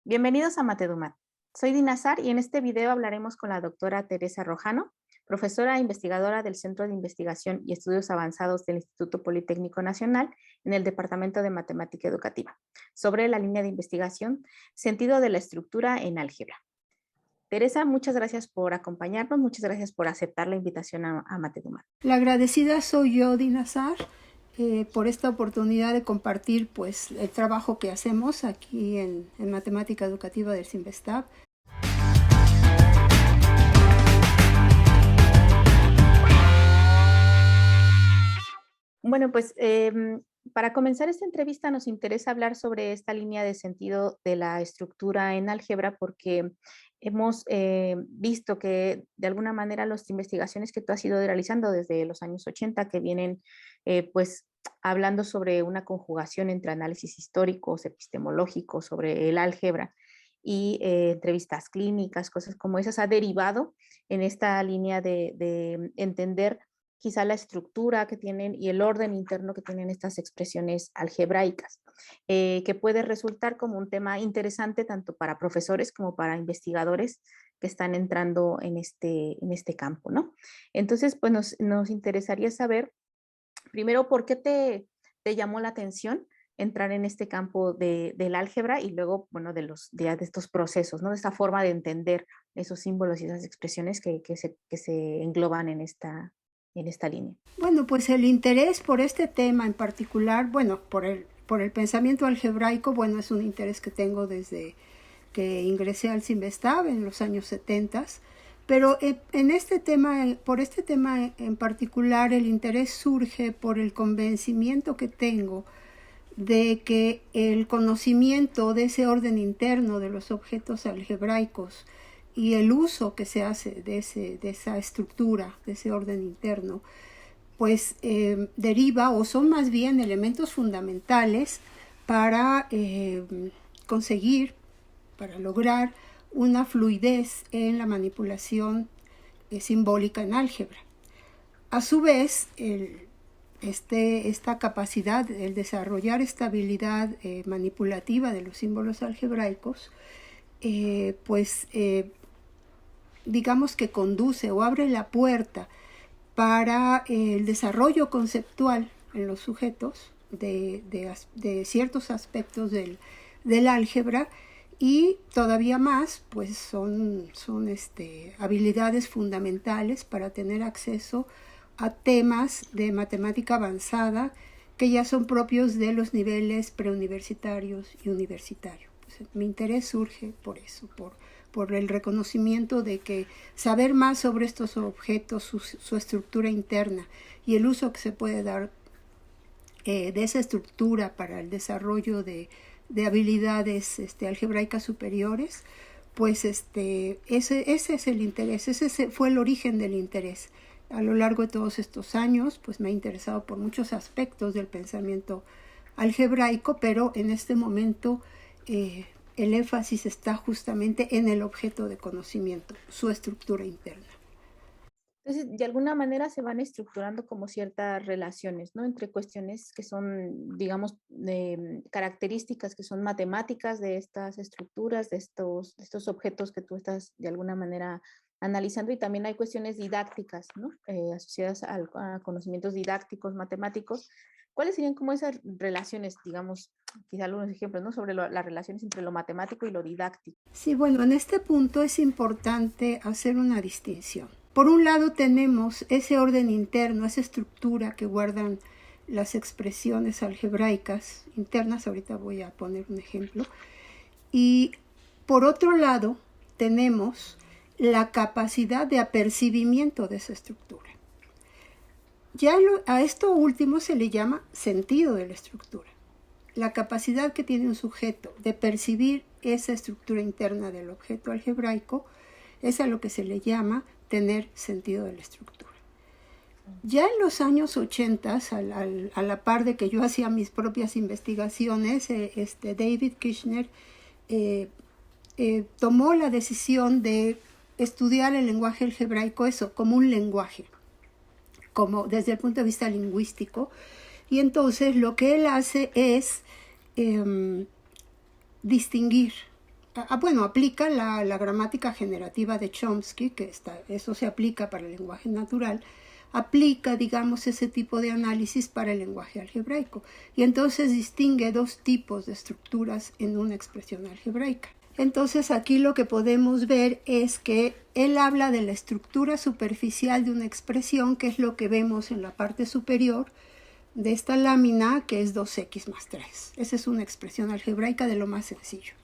Bienvenidos a Matedumat. Soy Dinazar y en este video hablaremos con la doctora Teresa Rojano, profesora e investigadora del Centro de Investigación y Estudios Avanzados del Instituto Politécnico Nacional en el Departamento de Matemática Educativa, sobre la línea de investigación Sentido de la estructura en álgebra. Teresa, muchas gracias por acompañarnos, muchas gracias por aceptar la invitación a Matedumat. La agradecida soy yo, Dinazar, por esta oportunidad de compartir pues, el trabajo que hacemos aquí en Matemática Educativa del CIMBESTAB. Bueno, pues para comenzar esta entrevista nos interesa hablar sobre esta línea de sentido de la estructura en álgebra porque hemos visto que de alguna manera las investigaciones que tú has ido realizando desde los años 80 que vienen pues hablando sobre una conjugación entre análisis históricos, epistemológicos, sobre el álgebra y entrevistas clínicas, cosas como esas, ha derivado en esta línea de entender quizá la estructura que tienen y el orden interno que tienen estas expresiones algebraicas, que puede resultar como un tema interesante tanto para profesores como para investigadores que están entrando en este campo, ¿no? Entonces, pues nos interesaría saber, primero, ¿por qué te llamó la atención entrar en este campo del álgebra y luego, bueno, de estos procesos, ¿no? De esta forma de entender esos símbolos y esas expresiones que se engloban en esta línea. Bueno, pues el interés por este tema en particular, bueno, por el pensamiento algebraico, bueno, es un interés que tengo desde que ingresé al CIMBESTAB en los años 70, pero por este tema en particular el interés surge por el convencimiento que tengo de que el conocimiento de ese orden interno de los objetos algebraicos y el uso que se hace de esa estructura, de ese orden interno, pues deriva o son más bien elementos fundamentales para conseguir, para lograr una fluidez en la manipulación simbólica en álgebra. A su vez, esta capacidad, el desarrollar esta habilidad manipulativa de los símbolos algebraicos, digamos que conduce o abre la puerta para el desarrollo conceptual en los sujetos de ciertos aspectos del álgebra, y todavía más pues son habilidades fundamentales para tener acceso a temas de matemática avanzada que ya son propios de los niveles preuniversitarios y universitarios. Pues, mi interés surge por eso, por el reconocimiento de que saber más sobre estos objetos, su estructura interna y el uso que se puede dar de esa estructura para el desarrollo de habilidades algebraicas superiores, pues ese es el interés, ese fue el origen del interés. A lo largo de todos estos años, pues me ha interesado por muchos aspectos del pensamiento algebraico, pero en este momento el énfasis está justamente en el objeto de conocimiento, su estructura interna. Entonces, de alguna manera se van estructurando como ciertas relaciones, ¿no? Entre cuestiones que son, digamos, características que son matemáticas de estas estructuras, de estos objetos que tú estás de alguna manera analizando, y también hay cuestiones didácticas, ¿no? Asociadas a conocimientos didácticos, matemáticos. ¿Cuáles serían como esas relaciones, digamos, quizá algunos ejemplos, ¿no? Sobre las relaciones entre lo matemático y lo didáctico? Sí, bueno, en este punto es importante hacer una distinción. Por un lado tenemos ese orden interno, esa estructura que guardan las expresiones algebraicas internas, ahorita voy a poner un ejemplo, y por otro lado tenemos la capacidad de apercibimiento de esa estructura. A esto último se le llama sentido de la estructura. La capacidad que tiene un sujeto de percibir esa estructura interna del objeto algebraico es a lo que se le llama tener sentido de la estructura. Ya en los años 80, a la par de que yo hacía mis propias investigaciones, David Kirchner tomó la decisión de estudiar el lenguaje algebraico como un lenguaje, como desde el punto de vista lingüístico. Y entonces lo que él hace es distinguir bueno, aplica la gramática generativa de Chomsky, eso se aplica para el lenguaje natural, aplica, digamos, ese tipo de análisis para el lenguaje algebraico. Y entonces distingue dos tipos de estructuras en una expresión algebraica. Entonces aquí lo que podemos ver es que él habla de la estructura superficial de una expresión, que es lo que vemos en la parte superior de esta lámina, que es 2x más 3. Esa es una expresión algebraica de lo más sencillo.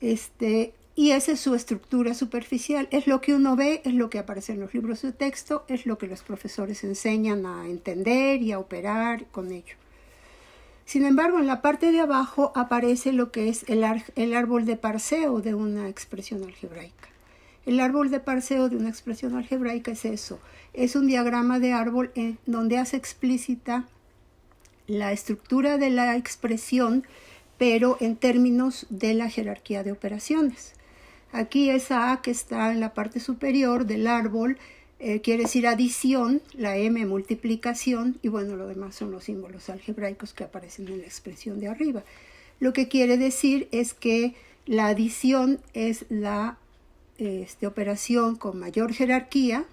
Y esa es su estructura superficial. Es lo que uno ve, es lo que aparece en los libros de texto, es lo que los profesores enseñan a entender y a operar con ello. Sin embargo, en la parte de abajo aparece lo que es el árbol de parseo de una expresión algebraica. El árbol de parseo de una expresión algebraica es eso. Es un diagrama de árbol en donde hace explícita la estructura de la expresión, pero en términos de la jerarquía de operaciones. Aquí esa A que está en la parte superior del árbol quiere decir adición, la M multiplicación, y bueno, lo demás son los símbolos algebraicos que aparecen en la expresión de arriba. Lo que quiere decir es que la adición es la operación con mayor jerarquía.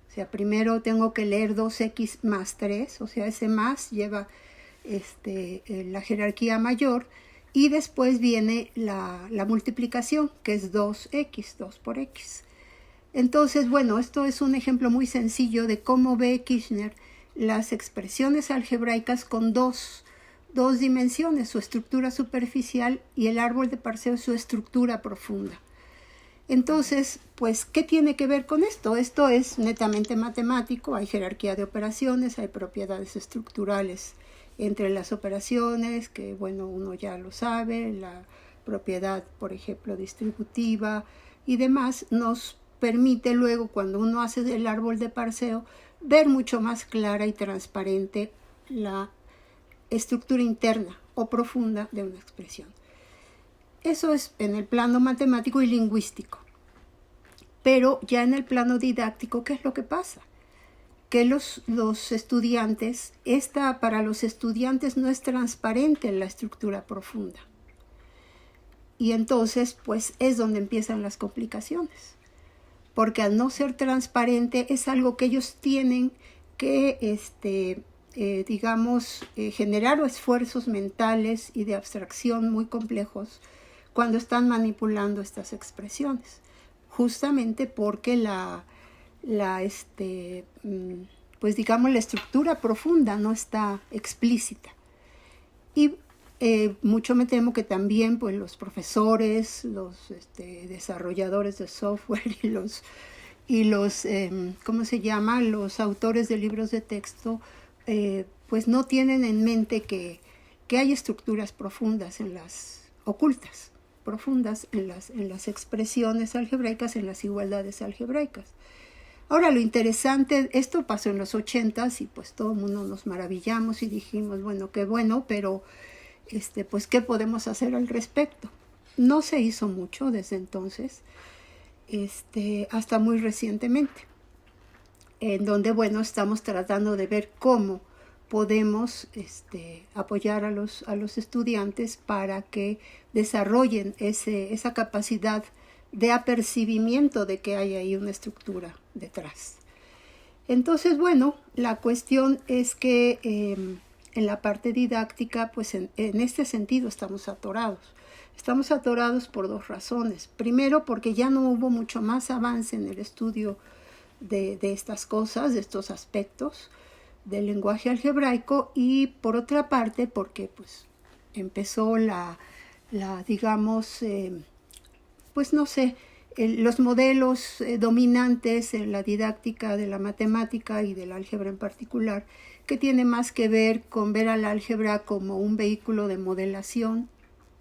O sea, primero tengo que leer 2x más 3, o sea, ese más lleva la jerarquía mayor, y después viene la multiplicación, que es 2x, 2 por x. Entonces, bueno, esto es un ejemplo muy sencillo de cómo ve Kirchner las expresiones algebraicas con dos dimensiones, su estructura superficial, y el árbol de parseo su estructura profunda. Entonces, pues, ¿qué tiene que ver con esto? Esto es netamente matemático, hay jerarquía de operaciones, hay propiedades estructurales entre las operaciones, que bueno, uno ya lo sabe, la propiedad, por ejemplo, distributiva y demás, nos permite luego, cuando uno hace el árbol de parseo, ver mucho más clara y transparente la estructura interna o profunda de una expresión. Eso es en el plano matemático y lingüístico. Pero ya en el plano didáctico, ¿qué es lo que pasa? Que los estudiantes, para los estudiantes no es transparente la estructura profunda. Y entonces, pues, es donde empiezan las complicaciones. Porque al no ser transparente es algo que ellos tienen que, generar esfuerzos mentales y de abstracción muy complejos cuando están manipulando estas expresiones. Justamente porque la estructura profunda no está explícita. Y mucho me temo que también pues, los profesores, los desarrolladores de software y los los autores de libros de texto, pues no tienen en mente que hay estructuras profundas ocultas, profundas en las expresiones algebraicas, en las igualdades algebraicas. Ahora, lo interesante, esto pasó en los 80s y pues todo el mundo nos maravillamos y dijimos, bueno, qué bueno, pero pues ¿qué podemos hacer al respecto? No se hizo mucho desde entonces, hasta muy recientemente, en donde, bueno, estamos tratando de ver cómo podemos apoyar a los estudiantes para que desarrollen esa capacidad de apercibimiento de que hay ahí una estructura detrás. Entonces, bueno, la cuestión es que en la parte didáctica, pues en este sentido estamos atorados. Estamos atorados por dos razones. Primero, porque ya no hubo mucho más avance en el estudio de estas cosas, de estos aspectos del lenguaje algebraico, y por otra parte, porque pues empezó los modelos dominantes en la didáctica de la matemática y del álgebra en particular, que tiene más que ver con ver al álgebra como un vehículo de modelación,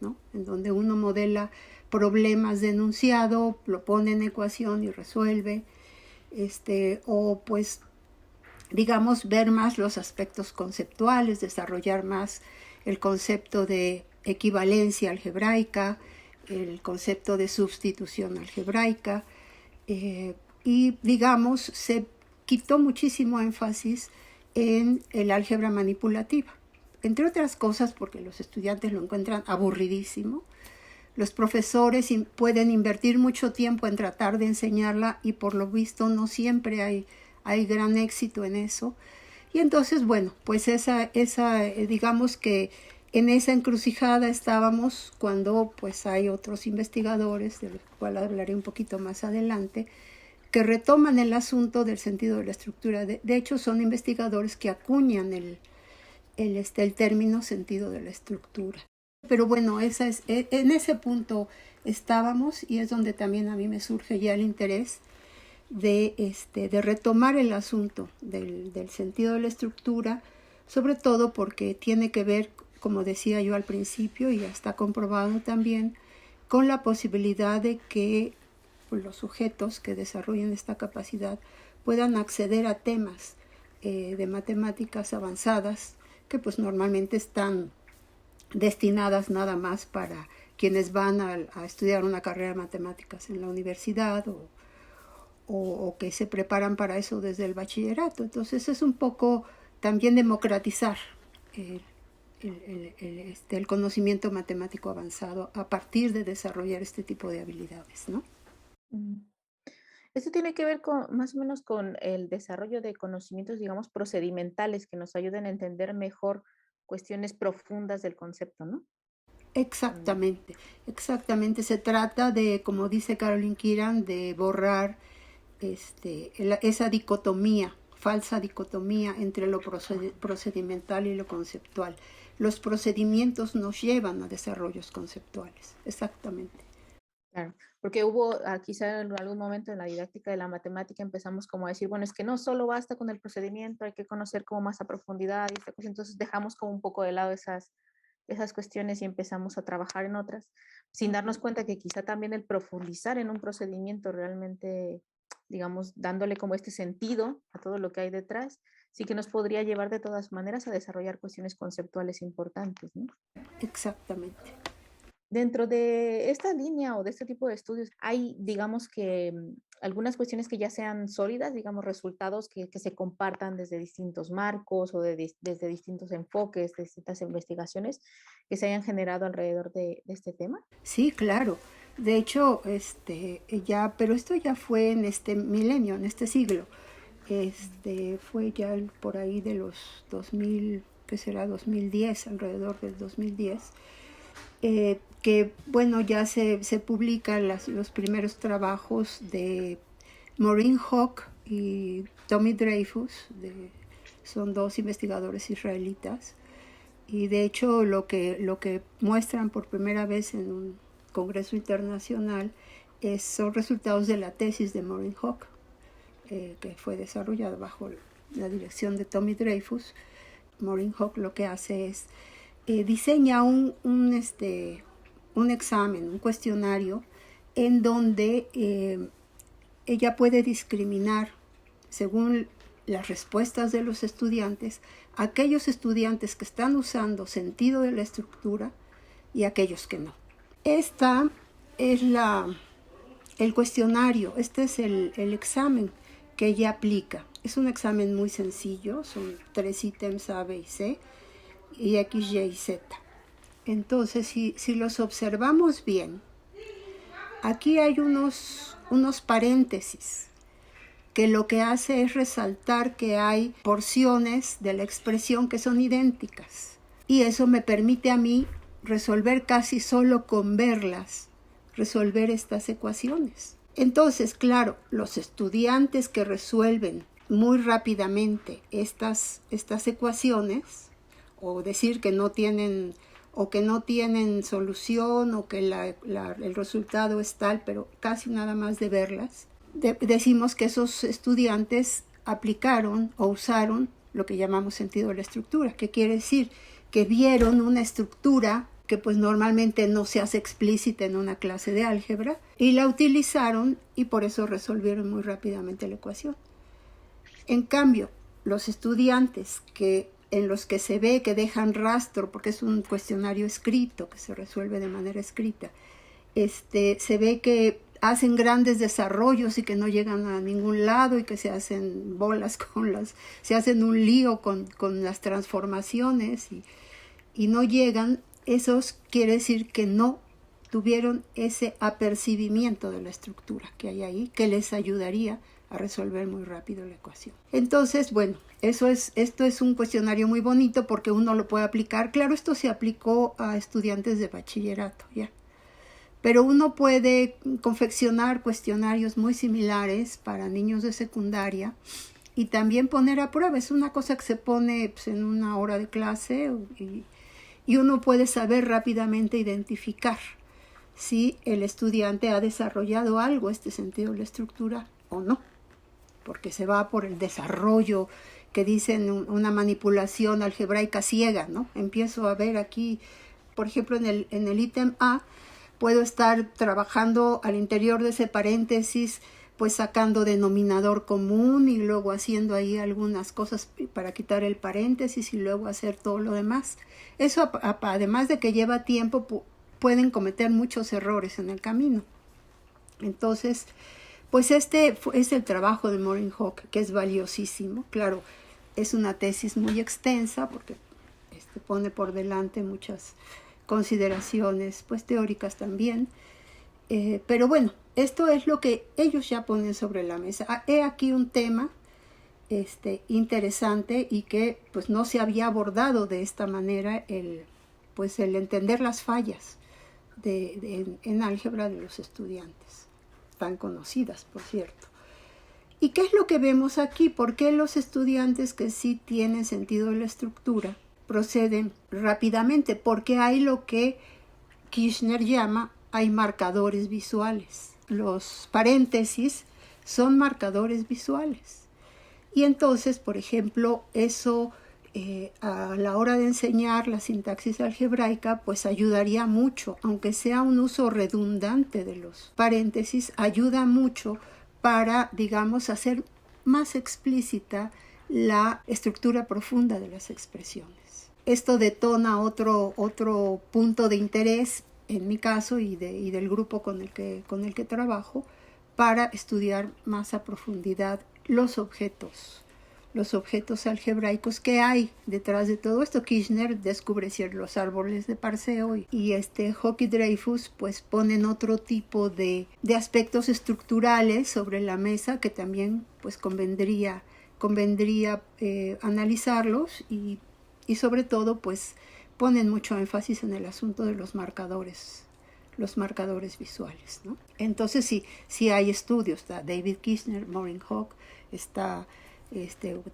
¿no? En donde uno modela problemas de enunciado, lo pone en ecuación y resuelve, o pues digamos ver más los aspectos conceptuales, desarrollar más el concepto de equivalencia algebraica, el concepto de sustitución algebraica, y digamos se quitó muchísimo énfasis en el álgebra manipulativa, entre otras cosas porque los estudiantes lo encuentran aburridísimo, Los profesores pueden invertir mucho tiempo en tratar de enseñarla y por lo visto no siempre hay gran éxito en eso. Y entonces, bueno, pues digamos que en esa encrucijada estábamos cuando pues hay otros investigadores, de los cuales hablaré un poquito más adelante, que retoman el asunto del sentido de la estructura. De hecho, son investigadores que acuñan el término sentido de la estructura. Pero bueno, en ese punto estábamos y es donde también a mí me surge ya el interés de retomar el asunto del sentido de la estructura, sobre todo porque tiene que ver, como decía yo al principio, y ya está comprobado también, con la posibilidad de que los sujetos que desarrollen esta capacidad puedan acceder a temas de matemáticas avanzadas que pues normalmente están destinadas nada más para quienes van a estudiar una carrera de matemáticas en la universidad o que se preparan para eso desde el bachillerato. Entonces es un poco también democratizar el conocimiento matemático avanzado a partir de desarrollar este tipo de habilidades, ¿no? Esto tiene que ver más o menos con el desarrollo de conocimientos, digamos, procedimentales que nos ayuden a entender mejor cuestiones profundas del concepto, ¿no? Exactamente. Se trata de, como dice Caroline Kiran, de borrar esa dicotomía, falsa dicotomía entre lo procedimental y lo conceptual. Los procedimientos nos llevan a desarrollos conceptuales, exactamente. Claro, porque quizá en algún momento en la didáctica de la matemática empezamos como a decir, bueno, es que no solo basta con el procedimiento, hay que conocer como más a profundidad y esta cosa. Entonces dejamos como un poco de lado esas cuestiones y empezamos a trabajar en otras, sin darnos cuenta que quizá también el profundizar en un procedimiento realmente, digamos, dándole como este sentido a todo lo que hay detrás, sí que nos podría llevar de todas maneras a desarrollar cuestiones conceptuales importantes, ¿no? Exactamente. Dentro de esta línea o de este tipo de estudios, hay, digamos que algunas cuestiones que ya sean sólidas, digamos, resultados que se compartan desde distintos marcos o desde distintos enfoques, de distintas investigaciones que se hayan generado alrededor de este tema. Sí, claro. De hecho, pero esto ya fue en este milenio, en este siglo. Fue ya por ahí de los 2000, que será 2010, alrededor del 2010. Que bueno, ya se publican los primeros trabajos de Maureen Hawk y Tommy Dreyfus, son dos investigadores israelitas, y de hecho lo que muestran por primera vez en un congreso internacional son resultados de la tesis de Maureen Hawk, que fue desarrollada bajo la dirección de Tommy Dreyfus. Maureen Hawk lo que hace es diseña un examen, un cuestionario, en donde ella puede discriminar, según las respuestas de los estudiantes, aquellos estudiantes que están usando sentido de la estructura y aquellos que no. Esta es el cuestionario, este es el examen que ella aplica. Es un examen muy sencillo, son 3 ítems A, B y C, y X, Y y Z. Entonces, si los observamos bien, aquí hay unos paréntesis que lo que hace es resaltar que hay porciones de la expresión que son idénticas. Y eso me permite a mí resolver casi solo con verlas, resolver estas ecuaciones. Entonces, claro, los estudiantes que resuelven muy rápidamente estas ecuaciones, o decir que no tienen solución, o que el resultado es tal, pero casi nada más de verlas, decimos que esos estudiantes aplicaron o usaron lo que llamamos sentido de la estructura, que quiere decir que vieron una estructura que pues normalmente no se hace explícita en una clase de álgebra, y la utilizaron y por eso resolvieron muy rápidamente la ecuación. En cambio, los estudiantes en los que se ve que dejan rastro, porque es un cuestionario escrito, que se resuelve de manera escrita, se ve que hacen grandes desarrollos y que no llegan a ningún lado y que se hacen bolas se hacen un lío con las transformaciones y no llegan. Eso quiere decir que no tuvieron ese apercibimiento de la estructura que hay ahí, que les ayudaría a resolver muy rápido la ecuación. Entonces, bueno, esto es un cuestionario muy bonito porque uno lo puede aplicar. Claro, esto se aplicó a estudiantes de bachillerato, ya. Pero uno puede confeccionar cuestionarios muy similares para niños de secundaria y también poner a prueba. Es una cosa que se pone pues, en una hora de clase y uno puede saber rápidamente identificar si el estudiante ha desarrollado algo, este sentido de la estructura, o no, porque se va por el desarrollo que dicen una manipulación algebraica ciega, ¿no? Empiezo a ver aquí, por ejemplo, en el ítem A, puedo estar trabajando al interior de ese paréntesis, pues sacando denominador común y luego haciendo ahí algunas cosas para quitar el paréntesis y luego hacer todo lo demás. Eso, además de que lleva tiempo, pueden cometer muchos errores en el camino. Entonces, pues este es el trabajo de Maureen Hawk, que es valiosísimo. Claro, es una tesis muy extensa porque pone por delante muchas consideraciones pues teóricas también, pero bueno, esto es lo que ellos ya ponen sobre la mesa. He aquí un tema interesante y que pues no se había abordado de esta manera, el entender las fallas en álgebra de los estudiantes, tan conocidas por cierto. ¿Y qué es lo que vemos aquí? ¿Por qué los estudiantes que sí tienen sentido de la estructura proceden rápidamente? Porque hay lo que Kirchner llama, hay marcadores visuales. Los paréntesis son marcadores visuales. Y entonces, por ejemplo, eso a la hora de enseñar la sintaxis algebraica, pues ayudaría mucho, aunque sea un uso redundante de los paréntesis, ayuda mucho para, digamos, hacer más explícita la estructura profunda de las expresiones. Esto detona otro punto de interés en mi caso y del grupo con el que trabajo para estudiar más a profundidad los objetos algebraicos que hay detrás de todo esto. Kirchner descubre los árboles de Parseo y Hawk y Dreyfus pues ponen otro tipo de aspectos estructurales sobre la mesa que también pues convendría analizarlos y sobre todo pues ponen mucho énfasis en el asunto de los marcadores visuales, ¿no? Entonces sí hay estudios, está David Kirchner, Maureen Hawk, está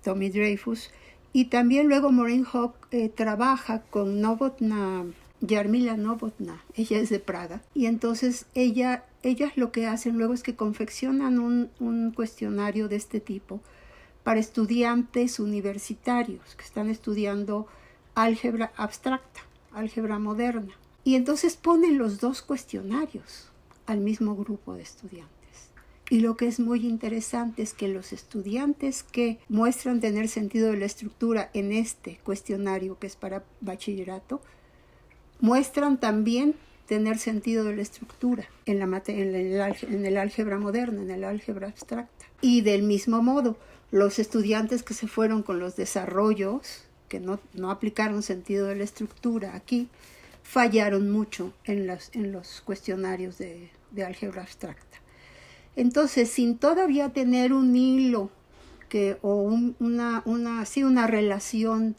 Tommy Dreyfus, y también luego Maureen Hawk trabaja con Jarmila Novotná, ella es de Praga, y entonces ellas lo que hacen luego es que confeccionan un cuestionario de este tipo para estudiantes universitarios que están estudiando álgebra abstracta, álgebra moderna. Y entonces ponen los dos cuestionarios al mismo grupo de estudiantes. Y lo que es muy interesante es que los estudiantes que muestran tener sentido de la estructura en este cuestionario, que es para bachillerato, muestran también tener sentido de la estructura en el álgebra moderna, en el álgebra abstracta. Y del mismo modo, los estudiantes que se fueron con los desarrollos, que no aplicaron sentido de la estructura aquí, fallaron mucho en los cuestionarios de álgebra abstracta. Entonces, sin todavía tener un hilo una relación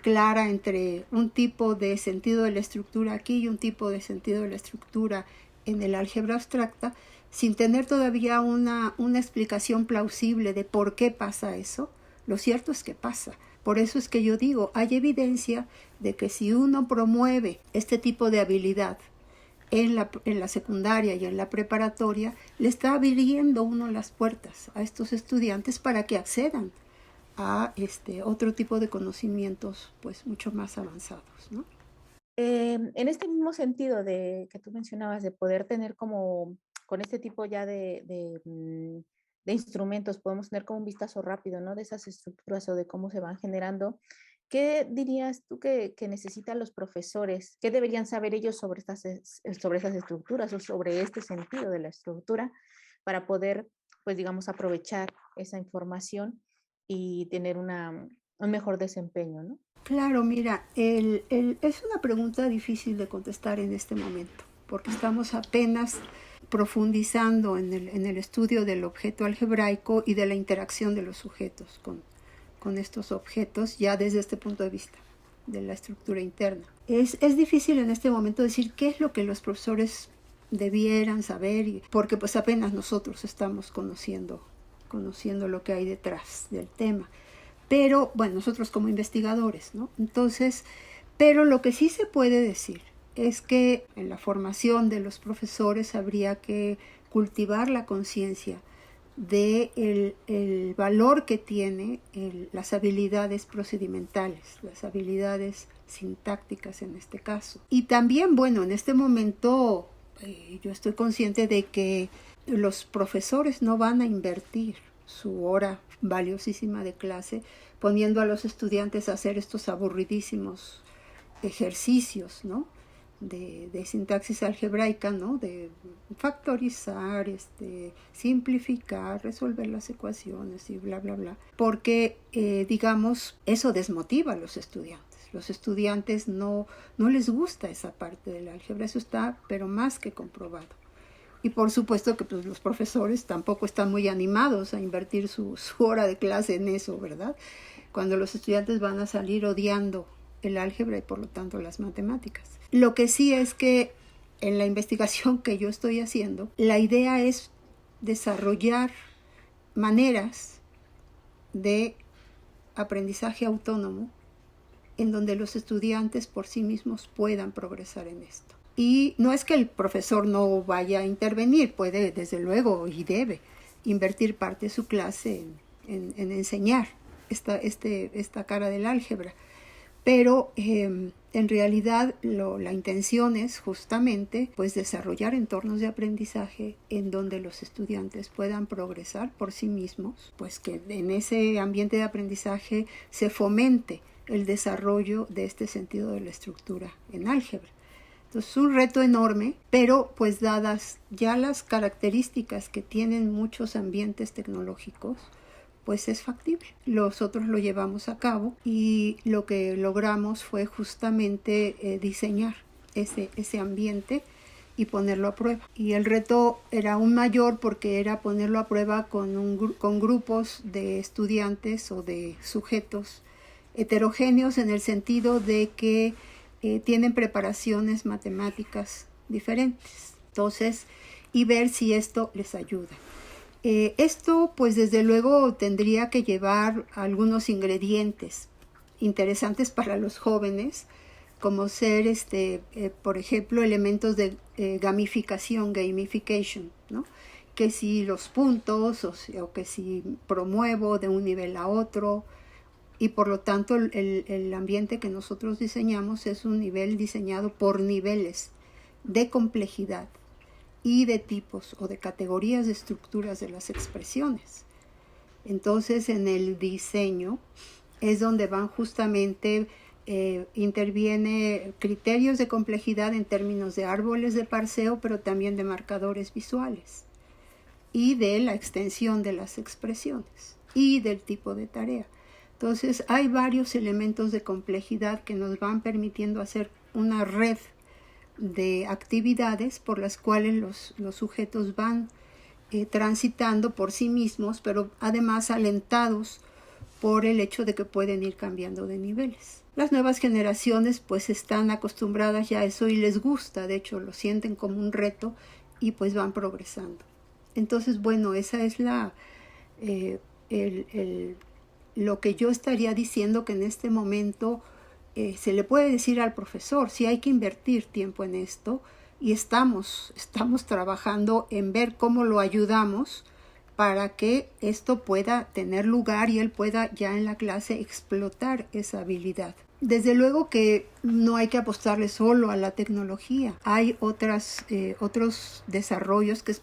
clara entre un tipo de sentido de la estructura aquí y un tipo de sentido de la estructura en el álgebra abstracta, sin tener todavía una explicación plausible de por qué pasa eso, lo cierto es que pasa. Por eso es que yo digo, hay evidencia de que si uno promueve este tipo de habilidad en la secundaria y en la preparatoria, le está abriendo uno las puertas a estos estudiantes para que accedan a otro tipo de conocimientos pues mucho más avanzados, ¿no? En este mismo sentido de que tú mencionabas de poder tener como con este tipo ya de instrumentos, podemos tener como un vistazo rápido, ¿no? De esas estructuras o de cómo se van generando. ¿Qué dirías tú que necesitan los profesores? ¿Qué deberían saber ellos sobre esas estructuras o sobre este sentido de la estructura para poder, pues digamos, aprovechar esa información y tener un mejor desempeño, ¿no? Claro, mira, es una pregunta difícil de contestar en este momento, porque estamos apenas profundizando en el estudio del objeto algebraico y de la interacción de los sujetos con estos objetos, ya desde este punto de vista de la estructura interna. Es difícil en este momento decir qué es lo que los profesores debieran saber, porque pues apenas nosotros estamos conociendo lo que hay detrás del tema. Pero, bueno, nosotros como investigadores, ¿no? Entonces, pero lo que sí se puede decir es que en la formación de los profesores habría que cultivar la conciencia de el valor que tiene las habilidades procedimentales, las habilidades sintácticas en este caso. Y también, bueno, en este momento yo estoy consciente de que los profesores no van a invertir su hora valiosísima de clase poniendo a los estudiantes a hacer estos aburridísimos ejercicios, ¿no? de sintaxis algebraica, ¿no? De factorizar, simplificar, resolver las ecuaciones y bla, bla, bla. Porque, digamos, eso desmotiva a los estudiantes. Los estudiantes no les gusta esa parte del álgebra, eso está, pero más que comprobado. Y por supuesto que pues, los profesores tampoco están muy animados a invertir su hora de clase en eso, ¿verdad? Cuando los estudiantes van a salir odiando el álgebra y por lo tanto las matemáticas. Lo que sí es que en la investigación que yo estoy haciendo, la idea es desarrollar maneras de aprendizaje autónomo en donde los estudiantes por sí mismos puedan progresar en esto. Y no es que el profesor no vaya a intervenir, puede desde luego y debe invertir parte de su clase en enseñar esta cara del álgebra. Pero en realidad la intención es justamente pues, desarrollar entornos de aprendizaje en donde los estudiantes puedan progresar por sí mismos, pues que en ese ambiente de aprendizaje se fomente el desarrollo de este sentido de la estructura en álgebra. Entonces es un reto enorme, pero pues dadas ya las características que tienen muchos ambientes tecnológicos, pues es factible. Nosotros lo llevamos a cabo y lo que logramos fue justamente diseñar ese ambiente y ponerlo a prueba. Y el reto era aún mayor porque era ponerlo a prueba con grupos de estudiantes o de sujetos heterogéneos en el sentido de que tienen preparaciones matemáticas diferentes. Entonces, y ver si esto les ayuda. Esto pues desde luego tendría que llevar algunos ingredientes interesantes para los jóvenes, como ser por ejemplo elementos de gamification, ¿no? Que si los puntos o que si promuevo de un nivel a otro, y por lo tanto el ambiente que nosotros diseñamos es un nivel diseñado por niveles de complejidad y de tipos o de categorías de estructuras de las expresiones. Entonces en el diseño es donde van justamente, interviene criterios de complejidad en términos de árboles de parseo, pero también de marcadores visuales y de la extensión de las expresiones y del tipo de tarea. Entonces hay varios elementos de complejidad que nos van permitiendo hacer una red de actividades por las cuales los sujetos van transitando por sí mismos, pero además alentados por el hecho de que pueden ir cambiando de niveles. Las nuevas generaciones pues están acostumbradas ya a eso y les gusta, de hecho lo sienten como un reto y pues van progresando. Entonces bueno, esa es lo que yo estaría diciendo que en este momento se le puede decir al profesor, sí hay que invertir tiempo en esto y estamos trabajando en ver cómo lo ayudamos para que esto pueda tener lugar y él pueda ya en la clase explotar esa habilidad. Desde luego que no hay que apostarle solo a la tecnología, hay otros desarrollos que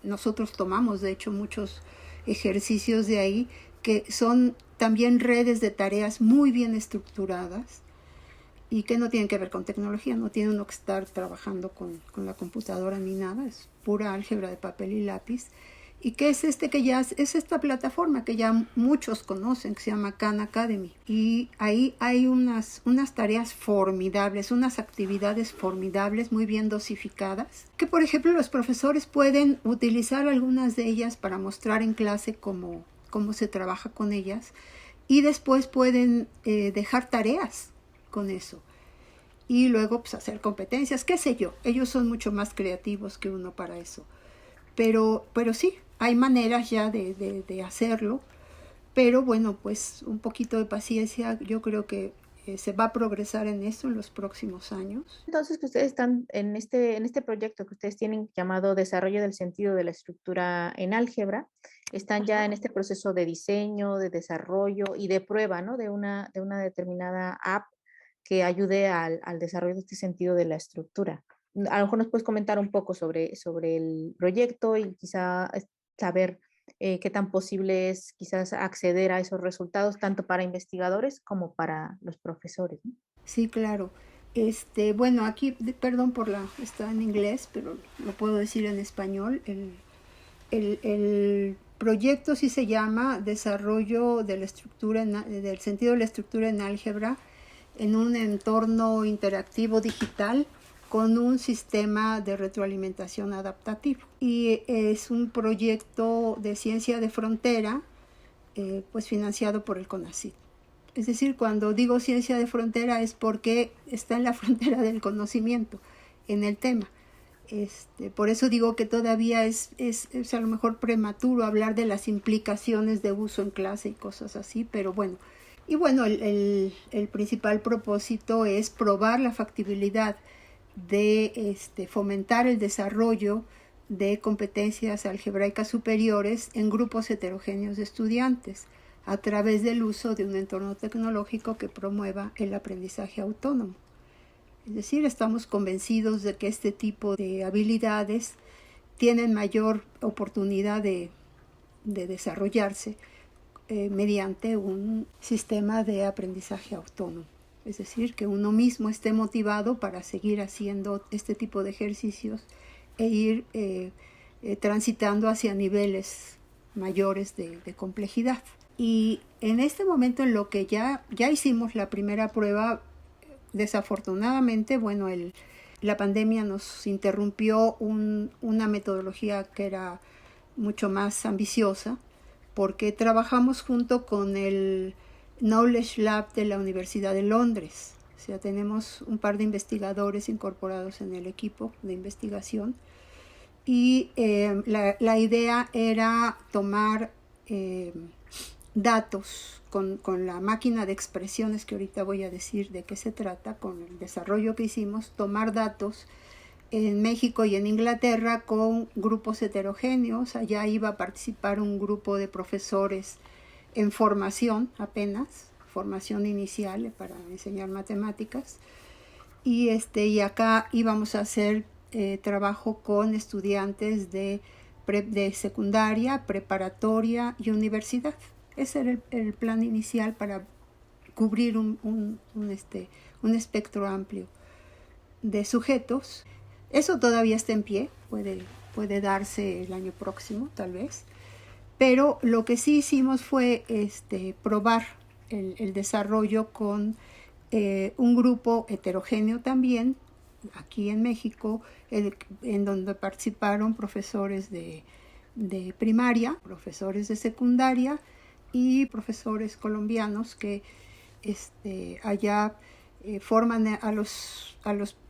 nosotros tomamos, de hecho muchos ejercicios de ahí que son también redes de tareas muy bien estructuradas y que no tienen que ver con tecnología, no tiene uno que estar trabajando con la computadora ni nada, es pura álgebra de papel y lápiz, y que es es esta plataforma que ya muchos conocen, que se llama Khan Academy. Y ahí hay unas tareas formidables, unas actividades formidables, muy bien dosificadas, que por ejemplo los profesores pueden utilizar algunas de ellas para mostrar en clase cómo se trabaja con ellas, y después pueden dejar tareas con eso. Y luego pues hacer competencias, qué sé yo. Ellos son mucho más creativos que uno para eso. Pero sí, hay maneras ya de hacerlo. Pero bueno, pues un poquito de paciencia. Yo creo que se va a progresar en esto en los próximos años. Entonces, que ustedes están en este proyecto que ustedes tienen llamado Desarrollo del sentido de la estructura en álgebra, están ya en este proceso de diseño, de desarrollo y de prueba, ¿no? De una determinada app que ayude al desarrollo de este sentido de la estructura. A lo mejor nos puedes comentar un poco sobre el proyecto y quizá saber qué tan posible es quizás acceder a esos resultados, tanto para investigadores como para los profesores, ¿no? Sí, claro. Bueno, aquí, perdón está en inglés, pero lo puedo decir en español. El proyecto sí se llama Desarrollo de la estructura del sentido de la estructura en álgebra en un entorno interactivo digital con un sistema de retroalimentación adaptativo. Y es un proyecto de ciencia de frontera, pues financiado por el CONACYT. Es decir, cuando digo ciencia de frontera es porque está en la frontera del conocimiento, en el tema. Por eso digo que todavía es a lo mejor prematuro hablar de las implicaciones de uso en clase y cosas así, pero bueno. Y bueno, el principal propósito es probar la factibilidad de fomentar el desarrollo de competencias algebraicas superiores en grupos heterogéneos de estudiantes a través del uso de un entorno tecnológico que promueva el aprendizaje autónomo. Es decir, estamos convencidos de que este tipo de habilidades tienen mayor oportunidad de desarrollarse mediante un sistema de aprendizaje autónomo. Es decir, que uno mismo esté motivado para seguir haciendo este tipo de ejercicios e ir transitando hacia niveles mayores de complejidad. Y en este momento en lo que ya hicimos la primera prueba, desafortunadamente, bueno, la pandemia nos interrumpió una metodología que era mucho más ambiciosa, porque trabajamos junto con el Knowledge Lab de la Universidad de Londres. O sea, tenemos un par de investigadores incorporados en el equipo de investigación. Y la idea era tomar datos con la máquina de expresiones, que ahorita voy a decir de qué se trata, con el desarrollo que hicimos, tomar datos en México y en Inglaterra con grupos heterogéneos. Allá iba a participar un grupo de profesores en formación apenas, formación inicial para enseñar matemáticas. Y acá íbamos a hacer trabajo con estudiantes de secundaria, preparatoria y universidad. Ese era el plan inicial para cubrir un espectro amplio de sujetos. Eso todavía está en pie, puede darse el año próximo tal vez, pero lo que sí hicimos fue probar el desarrollo con un grupo heterogéneo también, aquí en México, en donde participaron profesores de primaria, profesores de secundaria y profesores colombianos que allá forman a los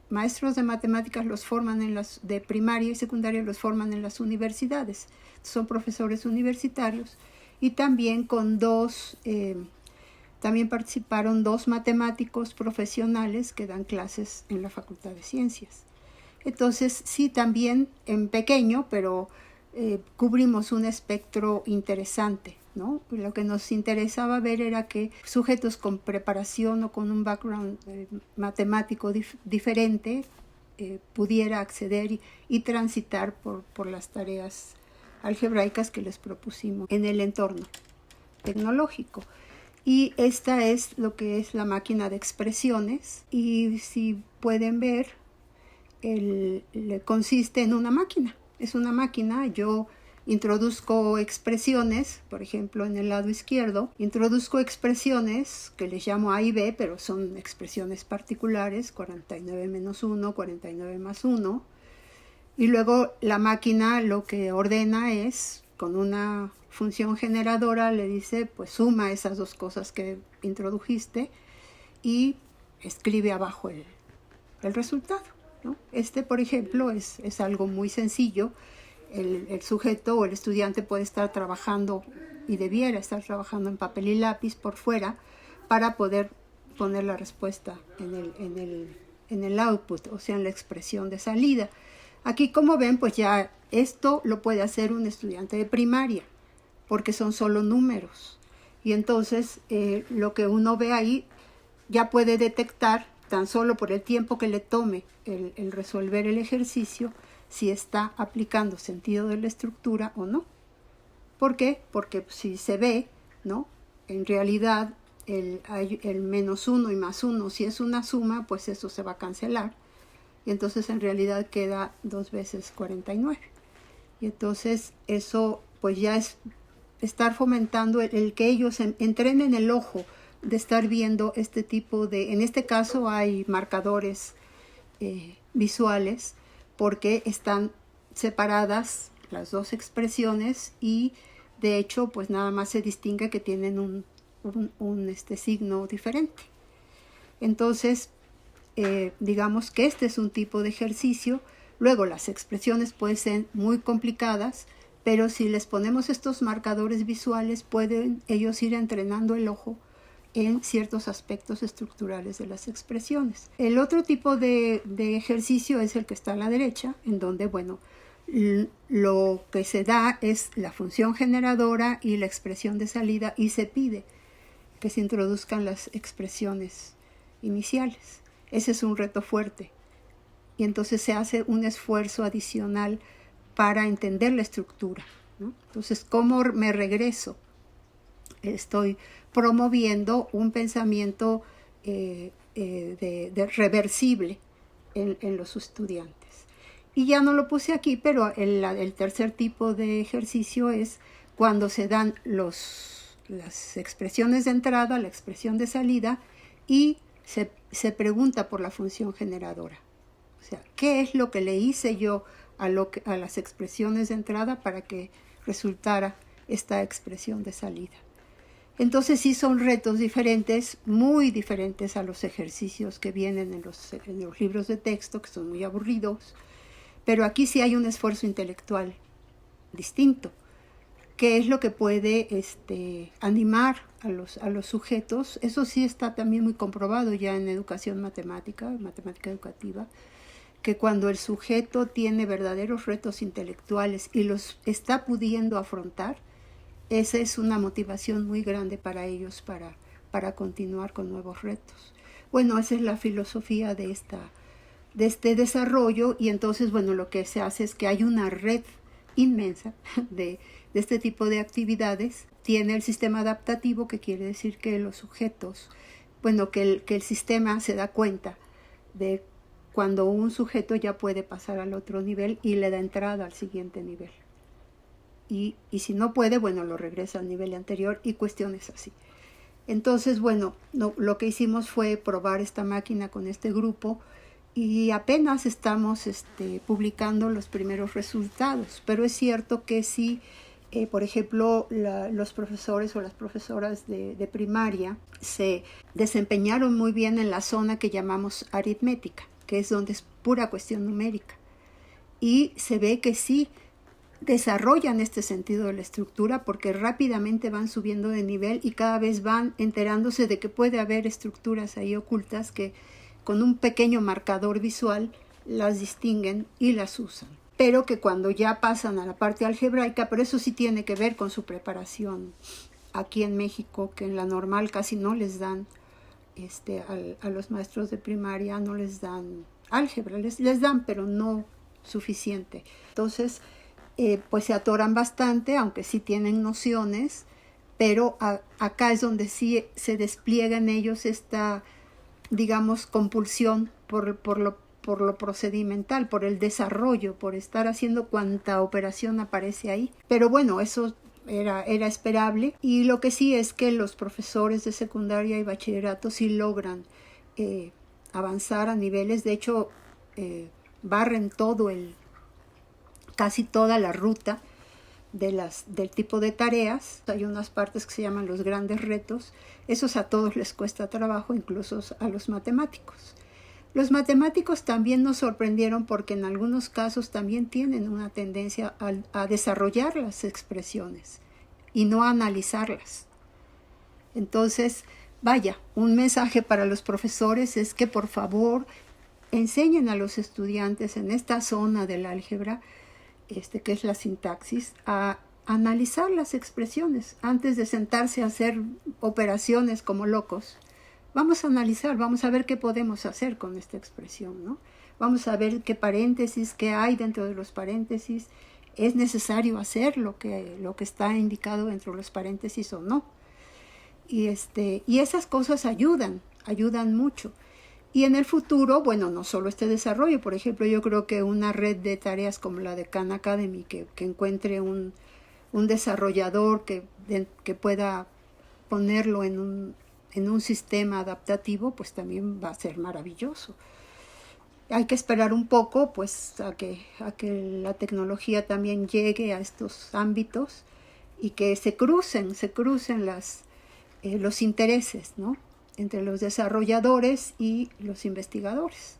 maestros de matemáticas, los forman de primaria y secundaria, los forman en las universidades. Son profesores universitarios. Y también también participaron 2 matemáticos profesionales que dan clases en la Facultad de Ciencias. Entonces, sí, también en pequeño, pero cubrimos un espectro interesante, ¿no? Lo que nos interesaba ver era que sujetos con preparación o con un background matemático diferente pudiera acceder y transitar por las tareas algebraicas que les propusimos en el entorno tecnológico. Y esta es lo que es la máquina de expresiones, y si pueden ver, consiste en una máquina. Es una máquina. Yo introduzco expresiones, por ejemplo en el lado izquierdo, introduzco expresiones que les llamo A y B, pero son expresiones particulares, 49 menos 1, 49 más 1, y luego la máquina lo que ordena es, con una función generadora, le dice, pues suma esas dos cosas que introdujiste y escribe abajo el resultado, ¿no? Por ejemplo, es algo muy sencillo. El sujeto o el estudiante puede estar trabajando y debiera estar trabajando en papel y lápiz por fuera para poder poner la respuesta en el output, o sea, en la expresión de salida. Aquí, como ven, pues ya esto lo puede hacer un estudiante de primaria, porque son solo números. Y entonces lo que uno ve ahí ya puede detectar, tan solo por el tiempo que le tome el resolver el ejercicio, si está aplicando sentido de la estructura o no. ¿Por qué? Porque si se ve, ¿no? En realidad el menos 1 y más 1, si es una suma, pues eso se va a cancelar. Y entonces en realidad queda 2 veces 49. Y entonces eso pues ya es estar fomentando el que ellos entrenen el ojo de estar viendo este tipo de, en este caso hay marcadores visuales, porque están separadas las dos expresiones y de hecho pues nada más se distingue que tienen un signo diferente. Entonces digamos que este es un tipo de ejercicio. Luego las expresiones pueden ser muy complicadas, pero si les ponemos estos marcadores visuales pueden ellos ir entrenando el ojo en ciertos aspectos estructurales de las expresiones. El otro tipo de ejercicio es el que está a la derecha, en donde, bueno, lo que se da es la función generadora y la expresión de salida, y se pide que se introduzcan las expresiones iniciales. Ese es un reto fuerte. Y entonces se hace un esfuerzo adicional para entender la estructura, ¿no? Entonces, ¿cómo me regreso? Estoy promoviendo un pensamiento reversible en los estudiantes. Y ya no lo puse aquí, pero el tercer tipo de ejercicio es cuando se dan las expresiones de entrada, la expresión de salida, y se pregunta por la función generadora. O sea, ¿qué es lo que le hice yo a las expresiones de entrada para que resultara esta expresión de salida? Entonces sí son retos diferentes, muy diferentes a los ejercicios que vienen en los libros de texto, que son muy aburridos, pero aquí sí hay un esfuerzo intelectual distinto, que es lo que puede animar a los sujetos. Eso sí está también muy comprobado ya en educación matemática educativa, que cuando el sujeto tiene verdaderos retos intelectuales y los está pudiendo afrontar, esa es una motivación muy grande para ellos para continuar con nuevos retos. Bueno, esa es la filosofía de este desarrollo, y entonces, bueno, lo que se hace es que hay una red inmensa de este tipo de actividades. Tiene el sistema adaptativo, que quiere decir que los sujetos, bueno, que el sistema se da cuenta de cuando un sujeto ya puede pasar al otro nivel y le da entrada al siguiente nivel. Y si no puede, bueno, lo regresa al nivel anterior y cuestiones así. Entonces, bueno, lo que hicimos fue probar esta máquina con este grupo y apenas estamos publicando los primeros resultados. Pero es cierto que sí, por ejemplo, los profesores o las profesoras de primaria se desempeñaron muy bien en la zona que llamamos aritmética, que es donde es pura cuestión numérica. Y se ve que sí desarrollan este sentido de la estructura, porque rápidamente van subiendo de nivel y cada vez van enterándose de que puede haber estructuras ahí ocultas que con un pequeño marcador visual las distinguen y las usan. Pero que cuando ya pasan a la parte algebraica, pero eso sí tiene que ver con su preparación aquí en México, que en la normal casi no les dan, a los maestros de primaria no les dan álgebra, les dan, pero no suficiente. Entonces, pues se atoran bastante, aunque sí tienen nociones, pero acá es donde sí se despliega en ellos esta, digamos, compulsión por por lo procedimental, por el desarrollo, por estar haciendo cuanta operación aparece ahí. Pero bueno, eso era esperable, y lo que sí es que los profesores de secundaria y bachillerato sí logran avanzar a niveles, de hecho barren casi toda la ruta del tipo de tareas. Hay unas partes que se llaman los grandes retos, esos a todos les cuesta trabajo, incluso a los matemáticos. Los matemáticos también nos sorprendieron porque en algunos casos también tienen una tendencia a desarrollar las expresiones y no a analizarlas. Entonces, vaya, un mensaje para los profesores es que por favor enseñen a los estudiantes en esta zona del álgebra, que es la sintaxis, a analizar las expresiones antes de sentarse a hacer operaciones como locos. Vamos a analizar, vamos a ver qué podemos hacer con esta expresión, ¿no? Vamos a ver qué paréntesis, qué hay dentro de los paréntesis. ¿Es necesario hacer lo que está indicado dentro de los paréntesis o no? Y esas cosas ayudan mucho. Y en el futuro, bueno, no solo este desarrollo, por ejemplo, yo creo que una red de tareas como la de Khan Academy, que encuentre un desarrollador que pueda ponerlo en un sistema adaptativo, pues también va a ser maravilloso. Hay que esperar un poco, pues, a que la tecnología también llegue a estos ámbitos y que se crucen los intereses, ¿no?, entre los desarrolladores y los investigadores.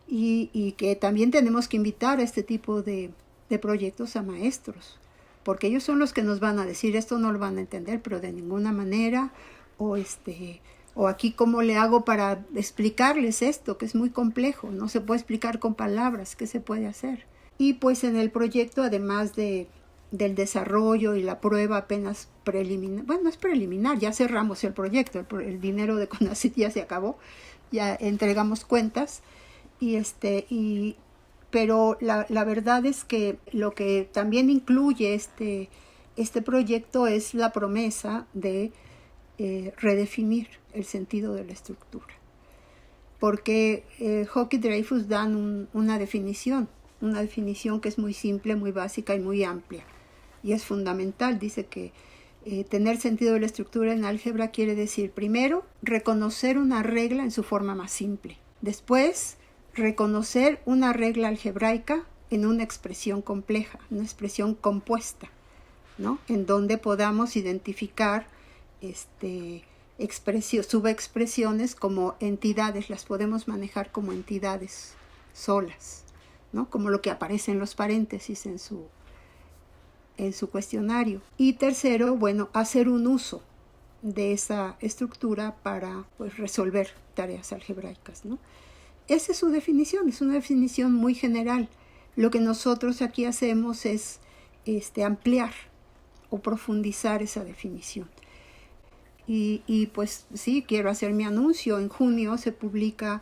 Y que también tenemos que invitar a este tipo de proyectos a maestros, porque ellos son los que nos van a decir, esto no lo van a entender, pero de ninguna manera, o aquí cómo le hago para explicarles esto, que es muy complejo, no se puede explicar con palabras, ¿qué se puede hacer? Y pues en el proyecto, además del desarrollo y la prueba apenas preliminar, bueno, no es preliminar, ya cerramos el proyecto, el dinero de CONACYT ya se acabó, ya entregamos cuentas, pero la verdad es que lo que también incluye este proyecto es la promesa de redefinir el sentido de la estructura, porque Hawke y Dreyfus dan una definición que es muy simple, muy básica y muy amplia, y es fundamental. Dice que tener sentido de la estructura en álgebra quiere decir, primero, reconocer una regla en su forma más simple, después, reconocer una regla algebraica en una expresión compleja, una expresión compuesta, ¿no?, en donde podamos identificar subexpresiones como entidades, las podemos manejar como entidades solas, ¿no?, como lo que aparece en los paréntesis en su cuestionario. Y tercero, bueno, hacer un uso de esa estructura para, pues, resolver tareas algebraicas, ¿no? Esa es su definición, es una definición muy general. Lo que nosotros aquí hacemos es ampliar o profundizar esa definición. Y pues sí, quiero hacer mi anuncio. En junio se publica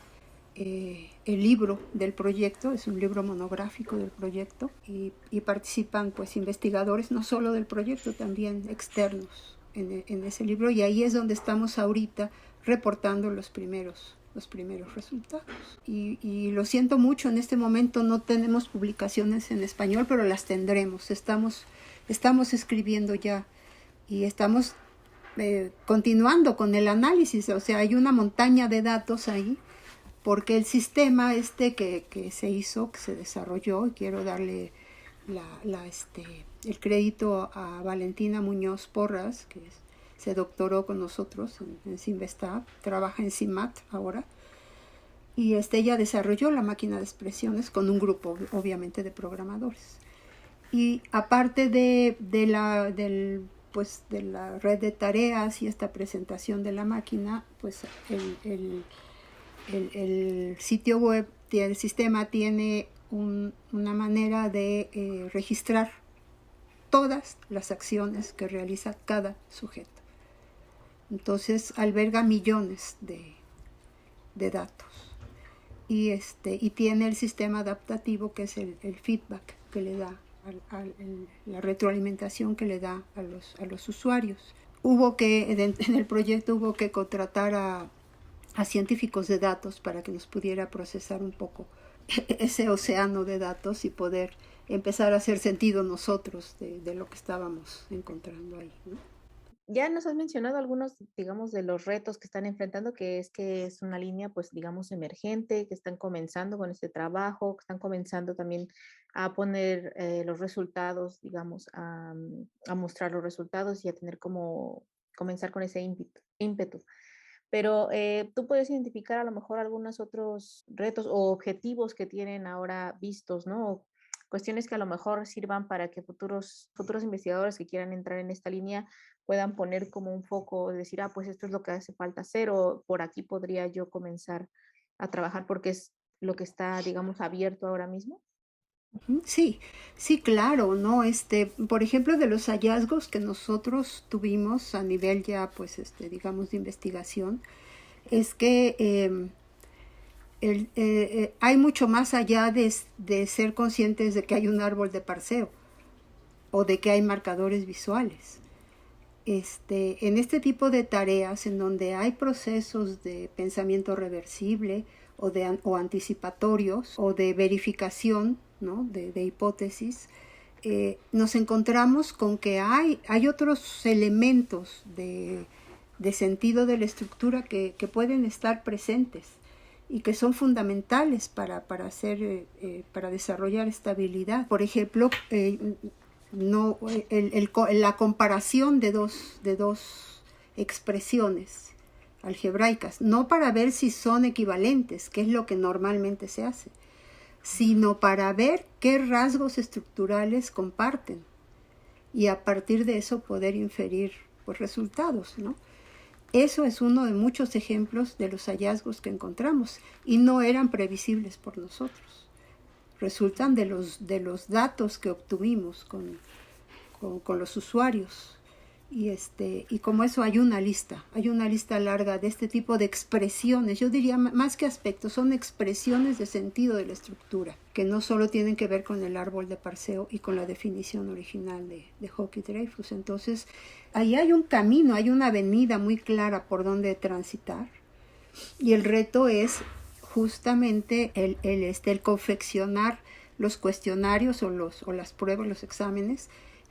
el libro del proyecto, es un libro monográfico del proyecto, y participan, pues, investigadores no solo del proyecto, también externos en ese libro, y ahí es donde estamos ahorita reportando los primeros resultados. Y lo siento mucho, en este momento no tenemos publicaciones en español, pero las tendremos. Estamos escribiendo ya y estamos continuando con el análisis. O sea, hay una montaña de datos ahí, porque el sistema que se hizo, que se desarrolló, y quiero darle el crédito a Valentina Muñoz Porras, que se doctoró con nosotros en Simvestab, trabaja en CIMAT ahora, y ella desarrolló la máquina de expresiones con un grupo, obviamente, de programadores. Y aparte de la red de tareas y esta presentación de la máquina, pues el sitio web del sistema tiene una manera de registrar todas las acciones que realiza cada sujeto. Entonces alberga millones de datos, y tiene el sistema adaptativo, que es el feedback que le da, la retroalimentación que le da a los usuarios. En el proyecto hubo que contratar a a científicos de datos para que nos pudiera procesar un poco ese océano de datos y poder empezar a hacer sentido nosotros de lo que estábamos encontrando ahí, ¿no? Ya nos has mencionado algunos, digamos, de los retos que están enfrentando, que es una línea, pues, digamos, emergente, que están comenzando con este trabajo, que están comenzando también a poner los resultados, digamos, a mostrar los resultados y a tener como comenzar con ese ímpetu. Pero tú puedes identificar a lo mejor algunos otros retos o objetivos que tienen ahora vistos, ¿no? O cuestiones que a lo mejor sirvan para que futuros investigadores que quieran entrar en esta línea puedan poner como un foco, decir, ah, pues esto es lo que hace falta hacer o por aquí podría yo comenzar a trabajar porque es lo que está, digamos, abierto ahora mismo. Sí, sí, claro, ¿no? Por ejemplo, de los hallazgos que nosotros tuvimos a nivel ya, pues, digamos, de investigación, es que hay mucho más allá de ser conscientes de que hay un árbol de Parceo o de que hay marcadores visuales. En este tipo de tareas en donde hay procesos de pensamiento reversible o anticipatorios o de verificación, ¿no? de hipótesis, nos encontramos con que hay otros elementos de sentido de la estructura que pueden estar presentes y que son fundamentales para desarrollar estabilidad. Por ejemplo, no, la comparación de dos expresiones algebraicas, no para ver si son equivalentes, que es lo que normalmente se hace, sino para ver qué rasgos estructurales comparten y a partir de eso poder inferir pues, resultados, ¿no? Eso es uno de muchos ejemplos de los hallazgos que encontramos y no eran previsibles por nosotros. Resultan de los datos que obtuvimos con los usuarios. Y como eso hay una lista larga de este tipo de expresiones, yo diría más que aspectos, son expresiones de sentido de la estructura, que no solo tienen que ver con el árbol de Parceo y con la definición original de Hawke y Dreyfus. Entonces, ahí hay un camino, hay una avenida muy clara por donde transitar, y el reto es justamente el confeccionar los cuestionarios o las pruebas, los exámenes,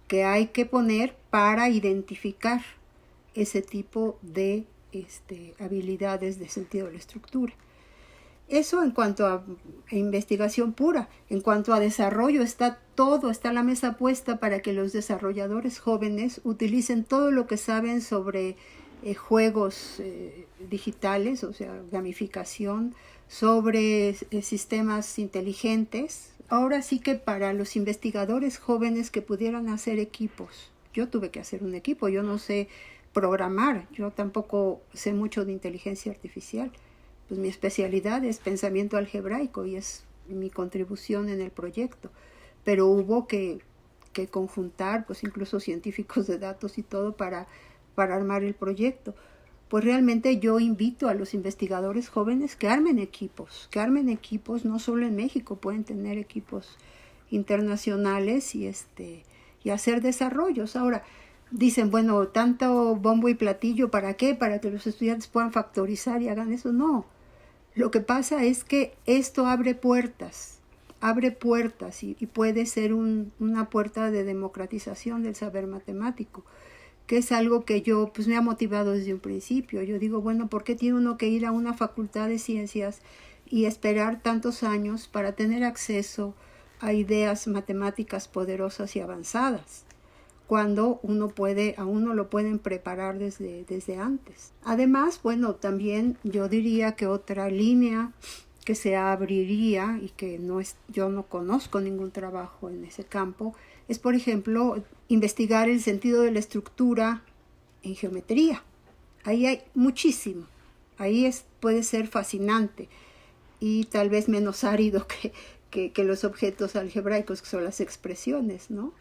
que hay que poner para identificar ese tipo de habilidades de sentido de la estructura. Eso en cuanto a investigación pura. En cuanto a desarrollo, está la mesa puesta para que los desarrolladores jóvenes utilicen todo lo que saben sobre juegos digitales, o sea, gamificación, sobre sistemas inteligentes. Ahora sí que para los investigadores jóvenes que pudieran hacer equipos, yo tuve que hacer un equipo, yo no sé programar, yo tampoco sé mucho de inteligencia artificial, pues mi especialidad es pensamiento algebraico y es mi contribución en el proyecto, pero hubo que conjuntar pues incluso científicos de datos y todo para armar el proyecto. Pues realmente yo invito a los investigadores jóvenes que armen equipos no solo en México, pueden tener equipos internacionales y hacer desarrollos. Ahora, dicen, bueno, tanto bombo y platillo, ¿para qué? Para que los estudiantes puedan factorizar y hagan eso. No, lo que pasa es que esto abre puertas y puede ser una puerta de democratización del saber matemático, que es algo que yo pues me ha motivado desde un principio. Yo digo, bueno, ¿por qué tiene uno que ir a una facultad de ciencias y esperar tantos años para tener acceso a ideas matemáticas poderosas y avanzadas, cuando a uno lo pueden preparar desde antes? Además, bueno, también yo diría que otra línea que se abriría y que yo no conozco ningún trabajo en ese campo, es, por ejemplo, investigar el sentido de la estructura en geometría. Ahí hay muchísimo. Ahí puede ser fascinante y tal vez menos árido que los objetos algebraicos, que son las expresiones, ¿no?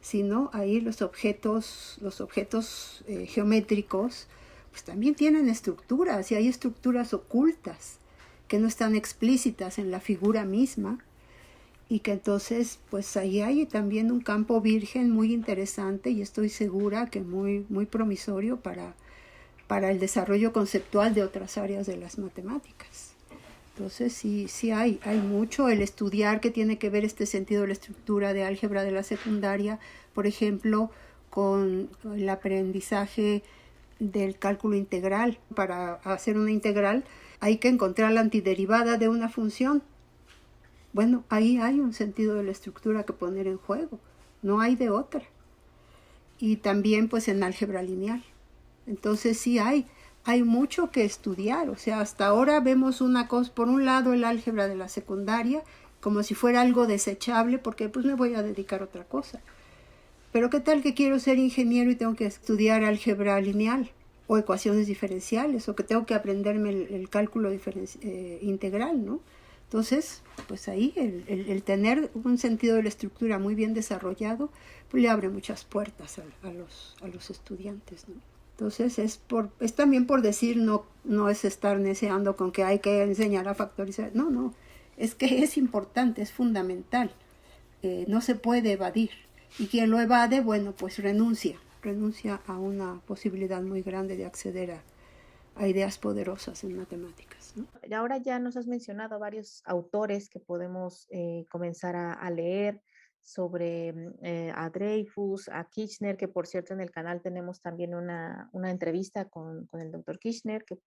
Sino ahí los objetos geométricos pues también tienen estructuras y hay estructuras ocultas que no están explícitas en la figura misma y que entonces pues ahí hay también un campo virgen muy interesante y estoy segura que muy, muy promisorio para el desarrollo conceptual de otras áreas de las matemáticas. Entonces sí hay mucho el estudiar que tiene que ver este sentido de la estructura de álgebra de la secundaria, por ejemplo, con el aprendizaje del cálculo integral. Para hacer una integral hay que encontrar la antiderivada de una función. Bueno, ahí hay un sentido de la estructura que poner en juego, no hay de otra. Y también pues en álgebra lineal. Entonces sí hay mucho que estudiar. O sea, hasta ahora vemos una cosa, por un lado el álgebra de la secundaria, como si fuera algo desechable, porque pues me voy a dedicar a otra cosa. Pero ¿qué tal que quiero ser ingeniero y tengo que estudiar álgebra lineal o ecuaciones diferenciales, o que tengo que aprenderme el cálculo integral, ¿no? Entonces, pues ahí el tener un sentido de la estructura muy bien desarrollado, pues le abre muchas puertas a los estudiantes, ¿no? Entonces es también por decir, no es estar neceando con que hay que enseñar a factorizar. No, es que es importante, es fundamental, no se puede evadir. Y quien lo evade, bueno, pues renuncia a una posibilidad muy grande de acceder a ideas poderosas en matemáticas, ¿no? Y ahora ya nos has mencionado varios autores que podemos comenzar a leer sobre a Dreyfus, a Kirchner, que por cierto en el canal tenemos también una entrevista con el doctor Kirchner, que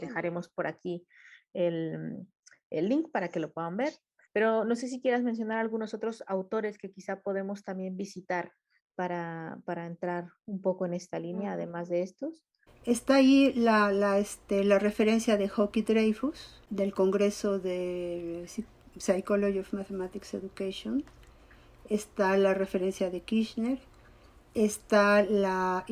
dejaremos por aquí el link para que lo puedan ver. Pero no sé si quieras mencionar algunos otros autores que quizá podemos también visitar para entrar un poco en esta línea, además de estos. Está ahí la referencia de Hockey Dreyfus, del Congreso de Psychology of Mathematics Education. Está la referencia de Kirchner. Está la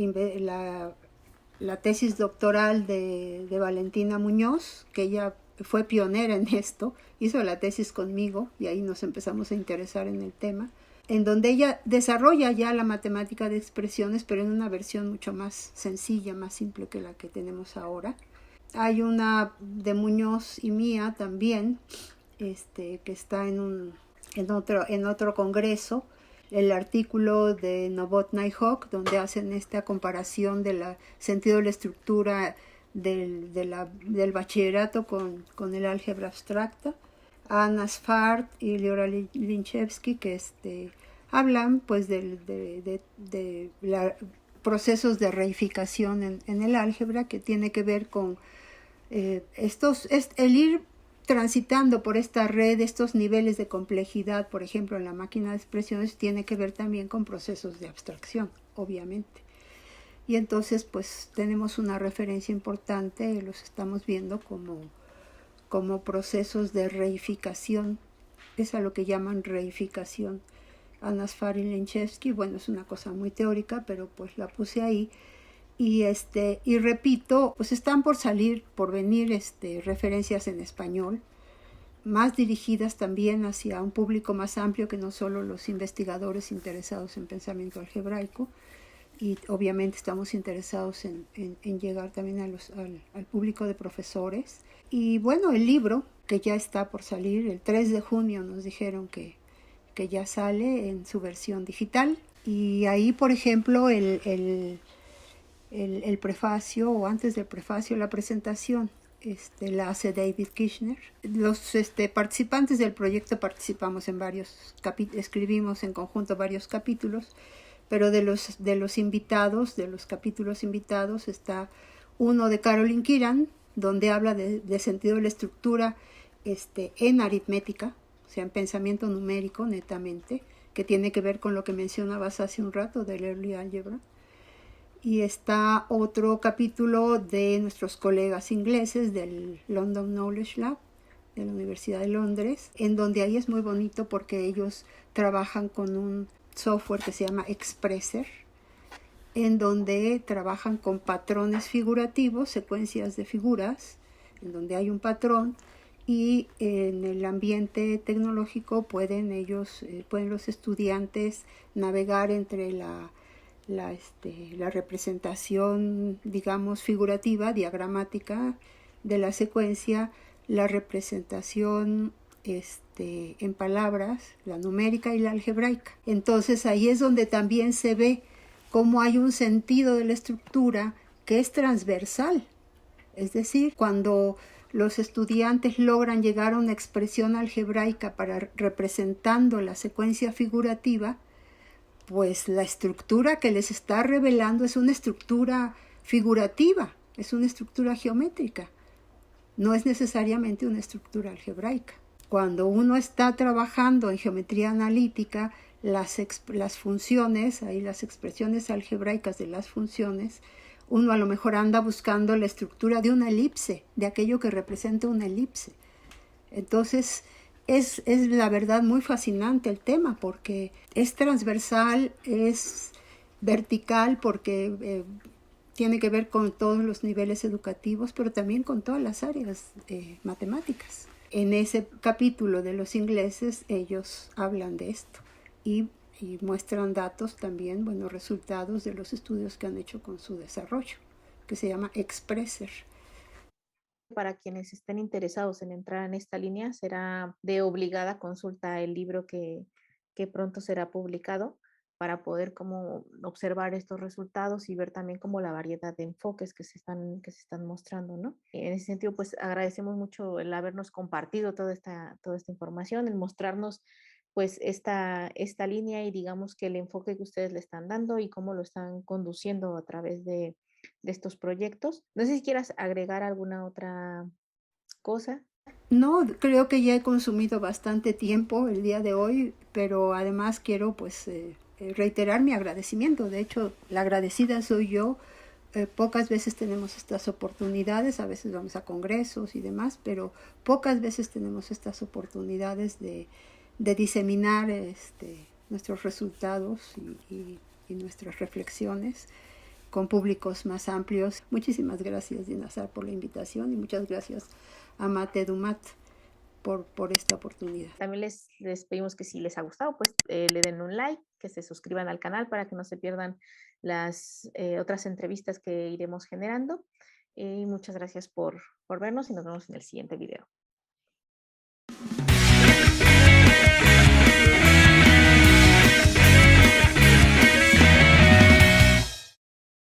tesis doctoral de Valentina Muñoz, que ella fue pionera en esto, hizo la tesis conmigo y ahí nos empezamos a interesar en el tema, en donde ella desarrolla ya la matemática de expresiones, pero en una versión mucho más sencilla, más simple que la que tenemos ahora. Hay una de Muñoz y mía también, que está en otro congreso, el artículo de Novotná y Hawk, donde hacen esta comparación del sentido de la estructura del bachillerato con el álgebra abstracta. Anna Sfard y Leora Linchevsky, que hablan pues de procesos de reificación en el álgebra, que tiene que ver con el ir transitando por esta red, estos niveles de complejidad, por ejemplo, en la máquina de expresiones, tiene que ver también con procesos de abstracción, obviamente. Y entonces, pues, tenemos una referencia importante, los estamos viendo como procesos de reificación, es a lo que llaman reificación. Anna Sfard y Linchevsky, bueno, es una cosa muy teórica, pero pues la puse ahí. Y repito, pues están por venir referencias en español, más dirigidas también hacia un público más amplio que no solo los investigadores interesados en pensamiento algebraico, y obviamente estamos interesados en llegar también al público de profesores. Y bueno, el libro que ya está por salir, el 3 de junio nos dijeron que ya sale en su versión digital, y ahí, por ejemplo, el prefacio, o antes del prefacio, la presentación, la hace David Kirchner. Los participantes del proyecto participamos en escribimos en conjunto varios capítulos, pero de los invitados, de los capítulos invitados, está uno de Caroline Kiran, donde habla de sentido de la estructura en aritmética, o sea, en pensamiento numérico netamente, que tiene que ver con lo que mencionabas hace un rato del Early Algebra. Y está otro capítulo de nuestros colegas ingleses del London Knowledge Lab, de la Universidad de Londres, en donde ahí es muy bonito porque ellos trabajan con un software que se llama Expresser, en donde trabajan con patrones figurativos, secuencias de figuras, en donde hay un patrón, y en el ambiente tecnológico pueden los estudiantes navegar entre la representación, digamos, figurativa, diagramática de la secuencia, la representación en palabras, la numérica y la algebraica. Entonces ahí es donde también se ve cómo hay un sentido de la estructura que es transversal. Es decir, cuando los estudiantes logran llegar a una expresión algebraica para representando la secuencia figurativa, pues la estructura que les está revelando es una estructura figurativa, es una estructura geométrica, no es necesariamente una estructura algebraica. Cuando uno está trabajando en geometría analítica, las funciones, ahí las expresiones algebraicas de las funciones, uno a lo mejor anda buscando la estructura de una elipse, de aquello que representa una elipse. Entonces, es la verdad muy fascinante el tema, porque es transversal, es vertical, porque tiene que ver con todos los niveles educativos, pero también con todas las áreas matemáticas. En ese capítulo de los ingleses, ellos hablan de esto y muestran datos también, buenos resultados de los estudios que han hecho con su desarrollo, que se llama Expresser. Para quienes estén interesados en entrar en esta línea, será de obligada consulta el libro que pronto será publicado para poder como observar estos resultados y ver también como la variedad de enfoques que se están mostrando, ¿no? En ese sentido, pues agradecemos mucho el habernos compartido toda esta información, el mostrarnos pues esta línea y digamos que el enfoque que ustedes le están dando y cómo lo están conduciendo a través de estos proyectos. No sé si quieras agregar alguna otra cosa. No, creo que ya he consumido bastante tiempo el día de hoy, pero además quiero pues reiterar mi agradecimiento. De hecho, la agradecida soy yo. Pocas veces tenemos estas oportunidades, a veces vamos a congresos y demás, pero pocas veces tenemos estas oportunidades de diseminar nuestros resultados y nuestras reflexiones con públicos más amplios. Muchísimas gracias, Dinazar, por la invitación y muchas gracias a Mate Dumat por esta oportunidad. También les pedimos que si les ha gustado, pues le den un like, que se suscriban al canal para que no se pierdan las otras entrevistas que iremos generando. Y muchas gracias por vernos y nos vemos en el siguiente video.